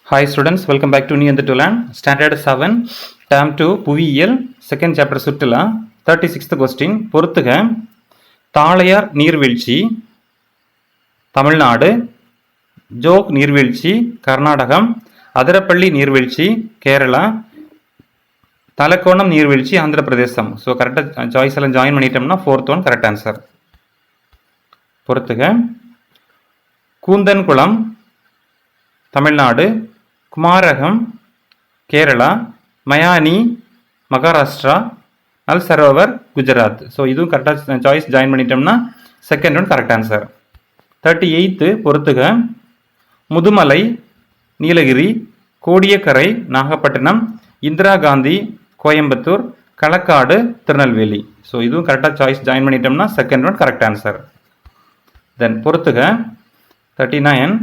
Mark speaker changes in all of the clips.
Speaker 1: Hi students, welcome back to New and to Learn. Standard 7, Term 2, புவியியல், second chapter சுற்றுலா, 36th question. பொறுத்துக, தாளையார் நீர்வீழ்ச்சி, Tamil Nadu, joke நீர்வீழ்ச்சி, கர்நாடகம், அதிரப்பள்ளி நீர்வீழ்ச்சி, கேரளா, தலக்கோணம் நீர்வீழ்ச்சி, ஆந்திர பிரதேசம். ஸோ கரெக்டாக சாய்ஸ் எல்லாம் ஜாயின் பண்ணிட்டோம்னா ஃபோர்த் ஒன் கரெக்ட் ஆன்சர். பொறுத்துக, கூந்தன்குளம், தமிழ்நாடு, குமாரகம், கேரளா, மயானி, மகாராஷ்டிரா, அல் சரோவர், குஜராத். ஸோ இதுவும் கரெக்டாக சாய்ஸ் ஜாயின் பண்ணிட்டோம்னா second one correct answer. 38th பொறுத்துக, முதுமலை, நீலகிரி, கோடியக்கரை, நாகப்பட்டினம், இந்திரா காந்தி, கோயம்புத்தூர், களக்காடு, திருநெல்வேலி. ஸோ இதுவும் கரெக்டாக சாய்ஸ் ஜாயின் பண்ணிட்டோம்னா செகண்ட் ஒன் கரெக்ட் ஆன்சர். தென் பொறுத்துக 39,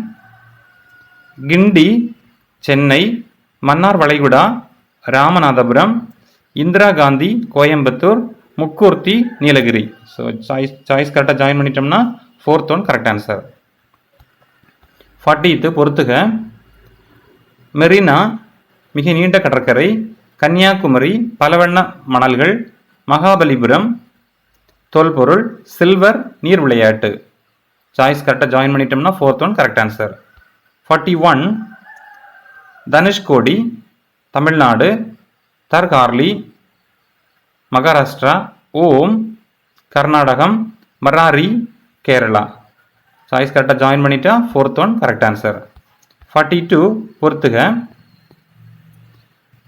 Speaker 1: கிண்டி, சென்னை, மன்னார் வளைகுடா, ராமநாதபுரம், இந்திரா காந்தி, கோயம்புத்தூர், முக்கூர்த்தி, நீலகிரி. ஸோ சாய்ஸ் கரெக்டாக ஜாயின் பண்ணிட்டோம்னா fourth one correct answer. 40th பொறுத்துக, மெரினா, மிக நீண்ட கடற்கரை, கன்னியாகுமரி, பலவண்ண மணல்கள், மகாபலிபுரம், தொல்பொருள், சில்வர், நீர் விளையாட்டு. சாய்ஸ் கரெக்டாக ஜாயின் பண்ணிட்டோம்னா fourth one correct answer. 41, Dhanushkodi, Tamil Nadu, Tarkarli, Maharashtra, Om, Karnataka, Marari, Kerala. Choice கரெக்டாக ஜாயின் பண்ணிட்டா ஃபோர்த் ஒன் கரெக்ட் ஆன்சர். 42 பொறுத்துக,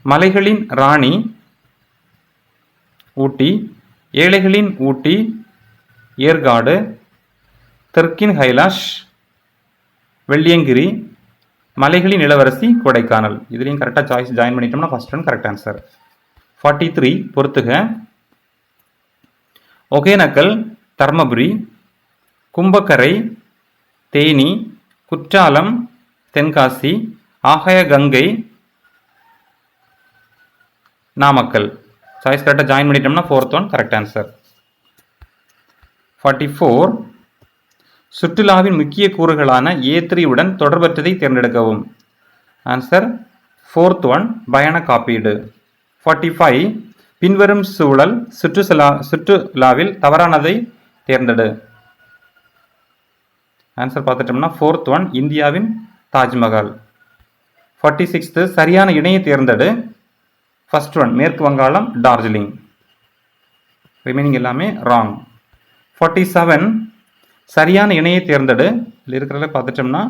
Speaker 1: மலைகளின் ராணி, ஊட்டி, ஏழைகளின் ஊட்டி, ஏற்காடு, தெற்கின் கைலாஷ், வெள்ளியங்கிரி, மலைகளின் இளவரசி, கொடைக்கானல். இதுலேயும் கரெக்டாக சாய்ஸ் ஜாயின் பண்ணிட்டோம்னா ஃபர்ஸ்ட் ஒன் கரெக்ட் ஆன்சர். 43 பொறுத்துக, ஒகேனக்கல், தர்மபுரி, கும்பக்கரை, தேனி, குற்றாலம், தென்காசி, ஆகாய கங்கை, நாமக்கல். சாய்ஸ் கரெக்டாக ஜாயின் பண்ணிட்டோம்னா ஃபோர்த் ஒன் கரெக்ட் ஆன்சர். 44, சுற்றுலாவின் முக்கிய கூறுகளான A3 உடன் தொடர்பற்றதை தேர்ந்தெடுக்கவும். ஆன்சர் ஃபோர்த் ஒன் பயண காப்பீடு. 45, பின்வரும் சூழல் சுற்றுலாவில் தவறானதை தேர்ந்தெடு. ஆன்சர் பார்த்துட்டோம்னா ஃபோர்த் ஒன் இந்தியாவின் தாஜ்மஹால். 46th சரியான இணையை தேர்ந்தெடு. ஃபர்ஸ்ட் ஒன் மேற்கு வங்காளம், டார்ஜிலிங். ரிமைனிங் எல்லாமே ராங். 47 சரியான இணையை தேர்ந்தெடு. இதில் இருக்கிறத பார்த்துட்டோம்னா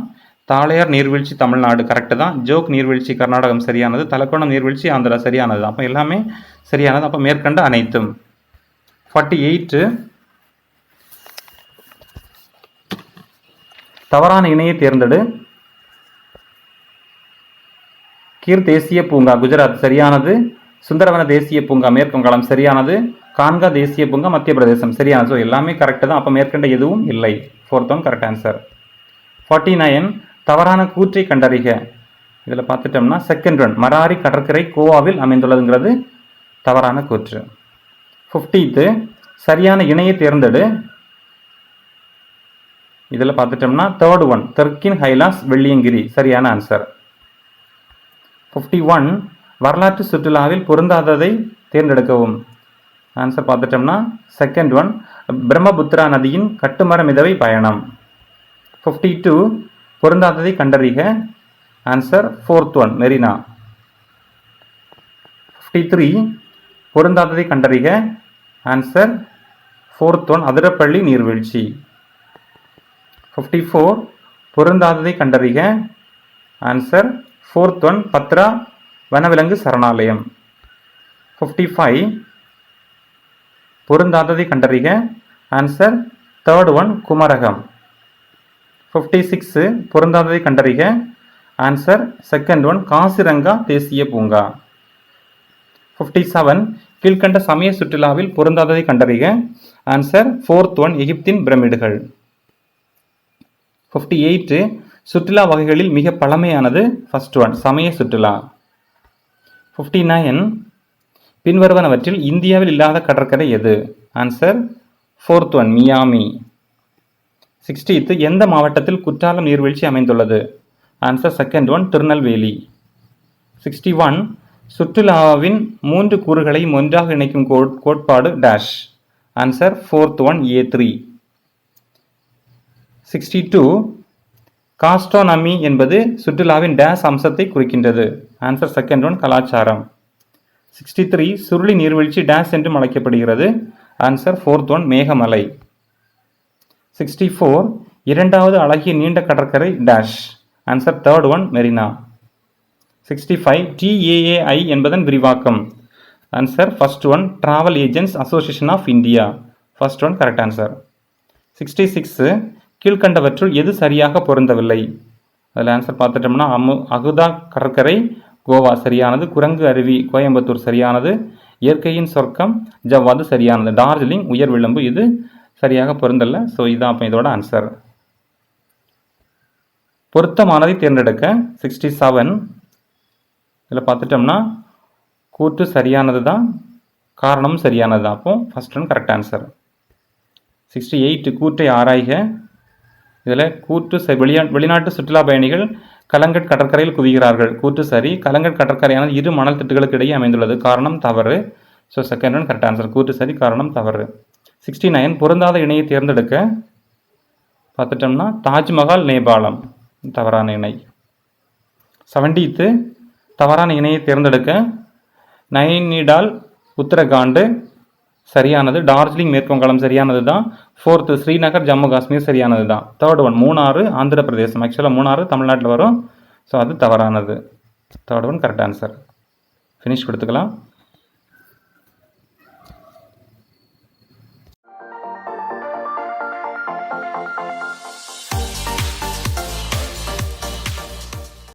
Speaker 1: தாளையார் நீர்வீழ்ச்சி தமிழ்நாடு கரெக்டு தான், ஜோக் நீர்வீழ்ச்சி கர்நாடகம் சரியானது, தலக்கோணம் நீர்வீழ்ச்சி ஆந்திரா சரியானது. அப்போ எல்லாமே சரியானது. அப்போ மேற்கண்ட அனைத்தும். 48 தவறான இணையை தேர்ந்தெடு. கீர் தேசிய பூங்கா குஜராத் சரியானது, சுந்தரவன தேசிய பூங்கா மேற்கு வங்காளம் சரியானது, கான்கா தேசிய பூங்கா மத்திய பிரதேசம் சரியானது. ஸோ எல்லாமே கரெக்டு தான். அப்போ மேற்கண்ட எதுவும் இல்லை. Fourth one correct answer. 49 தவறான கூற்றை கண்டறிக. இதில் பார்த்துட்டோம்னா செகண்ட் ஒன் மராரி கடற்கரை கோவாவில் அமைந்துள்ளதுங்கிறது தவறான கூற்று. 50th சரியான இணையை தேர்ந்தெடு. இதில் பார்த்துட்டோம்னா தேர்ட் ஒன் தெற்கின் ஹைலாஸ், வெள்ளியங்கிரி சரியான ஆன்சர். 51 வரலாற்று சுற்றுலாவில் பொருந்தாததை தேர்ந்தெடுக்கவும். ஆன்சர் பார்த்துட்டோம்னா செகண்ட் ஒன் பிரம்மபுத்திரா நதியின் கட்டுமர மிதவை பயணம். 52 பொருந்தாததை கண்டறிக. Answer fourth one Marina. 53 பொருந்தாததை கண்டறிக. ஆன்சர் ஃபோர்த் ஒன் அதிரப்பள்ளி நீர்வீழ்ச்சி. 54 பொருந்தாததை கண்டறிக. ஆன்சர் ஃபோர்த் ஒன் பத்ரா வனவிலங்கு சரணாலயம். 55 பொருந்தாததை கண்டறிக. Answer third one Kumarakom. 56 பொருந்தாததை கண்டறிக. ஆன்சர் செகண்ட் ஒன் காசிரங்கா தேசிய பூங்கா. 57 கீழ்கண்ட சமய சுற்றுலாவில் பொருந்தாததை கண்டறிக. ஆன்சர் ஃபோர்த் ஒன் எகிப்தின் பிரமிடுகள். 58 சுற்றுலா வகைகளில் மிக பழமையானது ஃபர்ஸ்ட் ஒன் சமய சுற்றுலா. 59 பின்வருவனவற்றில் இந்தியாவில் இல்லாத கடற்கரை எது? Answer fourth one Miami. 60th எந்த மாவட்டத்தில் குற்றாலம் நீர்வீழ்ச்சி அமைந்துள்ளது? Answer second one Tirunelveli. 61 சுற்றுலாவின் 3 கூறுகளையும் ஒன்றாக இணைக்கும் கோட்பாடு dash. Answer fourth one A3. 62 gastronomy என்பது சுற்றுலாவின் டேஷ் அம்சத்தை குறிக்கின்றது. ஆன்சர் செகண்ட் ஒன் கலாச்சாரம். 63 சுருளி நீர்வீழ்ச்சி டேஷ் என்றும் அழைக்கப்படுகிறது. Answer fourth one Meghamalai. 64 இரண்டாவது அழகிய நீண்ட கடற்கரை dash. Answer third one Marina. 65 TAAI என்பதன் விரிவாக்கம். Answer first one travel agents association of India. First one correct answer. 66 கீழ்கண்டவற்றுள் எது சரியாக பொருந்தவில்லை. அதில் ஆன்சர் பார்த்துட்டோம்னா அகுதா கடற்கரை கோவா சரியானது, குரங்கு அருவி கோயம்புத்தூர் சரியானது, இயற்கையின் சொர்க்கம் ஜவ்வாது சரியானது, டார்ஜிலிங் உயர் விளிம்பு இது சரியாக பொருந்தல. ஸோ இதான் அப்போ இதோட ஆன்சர். பொருத்தமானதை தேர்ந்தெடுக்க 67 இதில் பார்த்துட்டோம்னா கூற்று சரியானது தான், காரணம் சரியானது தான். அப்போ ஃபர்ஸ்ட் ஒன் கரெக்ட் ஆன்சர். 68 கூற்றை ஆராய்க. இதில் கூற்று வெளிநாட்டு சுற்றுலா பயணிகள் கலங்கட் கடற்கரையில் குவிகிறார்கள். கூற்று சரி. கலங்கட் கடற்கரையானது இரு மணல் திட்டுகளுக்கு இடையே அமைந்துள்ளது. காரணம் தவறு. So second one correct answer. கூற்று சரி, காரணம் தவறு. 69 பொருந்தாத இணையை தேர்ந்தெடுக்க பார்த்துட்டோம்னா தாஜ்மஹால் நேபாளம் தவறான இணை. 70 தவறான இணையை தேர்ந்தெடுக்க நைனிடால் உத்தரகாண்ட் சரியானது, டார்ஜிலிங் மேற்கு வங்காளம் சரியானது தான். ஃபோர்த்து ஸ்ரீநகர் ஜம்மு காஷ்மீர் சரியானது தான். தேர்ட் ஒன் மூணாறு ஆந்திர பிரதேசம். ஆக்சுவலாக மூணாறு தமிழ்நாட்டில் வரும். ஸோ அது தவறானது. Third one correct answer. Finish கொடுத்துக்கலாம்.